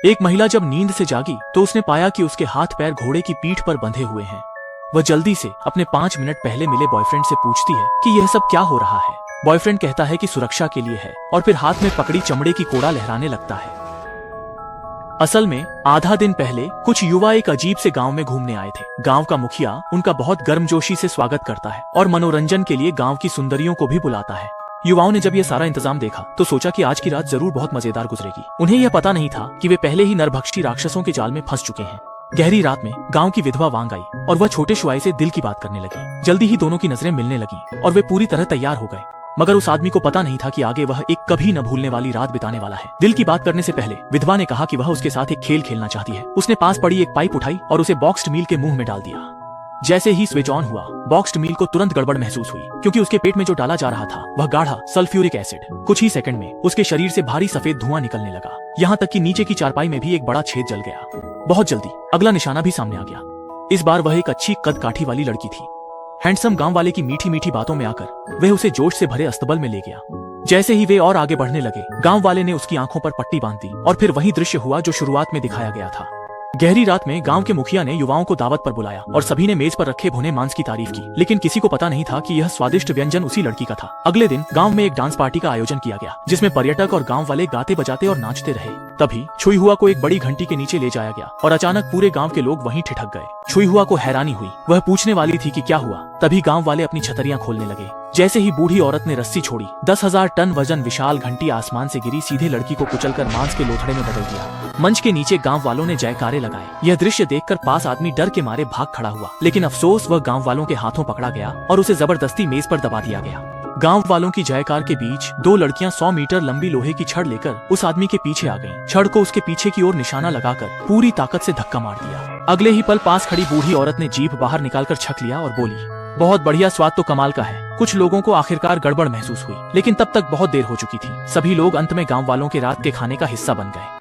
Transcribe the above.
एक महिला जब नींद से जागी तो उसने पाया कि उसके हाथ पैर घोड़े की पीठ पर बंधे हुए हैं। वह जल्दी से अपने 5 मिनट पहले मिले बॉयफ्रेंड से पूछती है कि यह सब क्या हो रहा है। बॉयफ्रेंड कहता है कि सुरक्षा के लिए है और फिर हाथ में पकड़ी चमड़े की कोड़ा लहराने लगता है। असल में आधा दिन पहले कुछ युवा एक अजीब से गांव में घूमने आए थे। गांव का मुखिया उनका बहुत गर्मजोशी से स्वागत करता है और मनोरंजन के लिए गांव की सुंदरियों को भी बुलाता है। युवाओं ने जब यह सारा इंतजाम देखा तो सोचा कि आज की रात जरूर बहुत मजेदार गुजरेगी। उन्हें यह पता नहीं था कि वे पहले ही नरभक्षी राक्षसों के जाल में फंस चुके हैं। गहरी रात में गांव की विधवा वांग आई और वह छोटे शुआई से दिल की बात करने लगी। जल्दी ही दोनों की नजरें मिलने लगी और वे पूरी तरह तैयार हो गए। मगर उस आदमी को पता नहीं था कि आगे वह एक कभी न भूलने वाली रात बिताने वाला है। दिल की बात करने से पहले विधवा ने कहा कि वह उसके साथ एक खेल खेलना चाहती है। उसने पास पड़ी एक पाइप उठाई और उसे बॉक्स्ड मील के मुंह में डाल दिया। जैसे ही स्विच ऑन हुआ, बॉक्स्ड मील को तुरंत गड़बड़ महसूस हुई, क्योंकि उसके पेट में जो डाला जा रहा था वह गाढ़ा सल्फ्यूरिक एसिड। कुछ ही सेकंड में उसके शरीर से भारी सफेद धुआं निकलने लगा, यहाँ तक कि नीचे की चारपाई में भी एक बड़ा छेद जल गया। बहुत जल्दी अगला निशाना भी सामने आ गया। इस बार वह एक अच्छी कद काठी वाली लड़की थी। हैंडसम गांव वाले की मीठी मीठी बातों में आकर वह उसे जोश से भरे अस्तबल में ले गया। जैसे ही वे और आगे बढ़ने लगे, गांव वाले ने उसकी आंखों पर पट्टी बांध दी और फिर वही दृश्य हुआ जो शुरुआत में दिखाया गया था। गहरी रात में गांव के मुखिया ने युवाओं को दावत पर बुलाया और सभी ने मेज पर रखे भुने मांस की तारीफ की, लेकिन किसी को पता नहीं था कि यह स्वादिष्ट व्यंजन उसी लड़की का था। अगले दिन गांव में एक डांस पार्टी का आयोजन किया गया, जिसमें पर्यटक और गांव वाले गाते बजाते और नाचते रहे। तभी छुई हुआ को एक बड़ी घंटी के नीचे ले जाया गया और अचानक पूरे गांव के लोग वहीं ठिठक गए। छुई हुआ को हैरानी हुई, वह पूछने वाली थी कि क्या हुआ। तभी गांव वाले अपनी छतरियां खोलने लगे। जैसे ही बूढ़ी औरत ने रस्सी छोड़ी, 10,000 टन वजन विशाल घंटी आसमान से गिरी, सीधे लड़की को कुचलकर मांस के लोथड़े में बदल दिया। मंच के नीचे गांव वालों ने जयकारे लगाए। यह दृश्य देखकर पास आदमी डर के मारे भाग खड़ा हुआ, लेकिन अफसोस वह गांव वालों के हाथों पकड़ा गया और उसे जबरदस्ती मेज पर दबा दिया गया। गांव वालों की जयकार के बीच 2 लड़कियां 100 मीटर लंबी लोहे की छड़ लेकर उस आदमी के पीछे आ गईं। छड़ को उसके पीछे की ओर निशाना लगाकर पूरी ताकत से धक्का मार दिया। अगले ही पल पास खड़ी बूढ़ी औरत ने जीभ बाहर निकालकर छक लिया और बोली, बहुत बढ़िया, स्वाद तो कमाल का है। कुछ लोगों को आखिरकार गड़बड़ महसूस हुई, लेकिन तब तक बहुत देर हो चुकी थी। सभी लोग अंत में गांव वालों के रात के खाने का हिस्सा बन गए।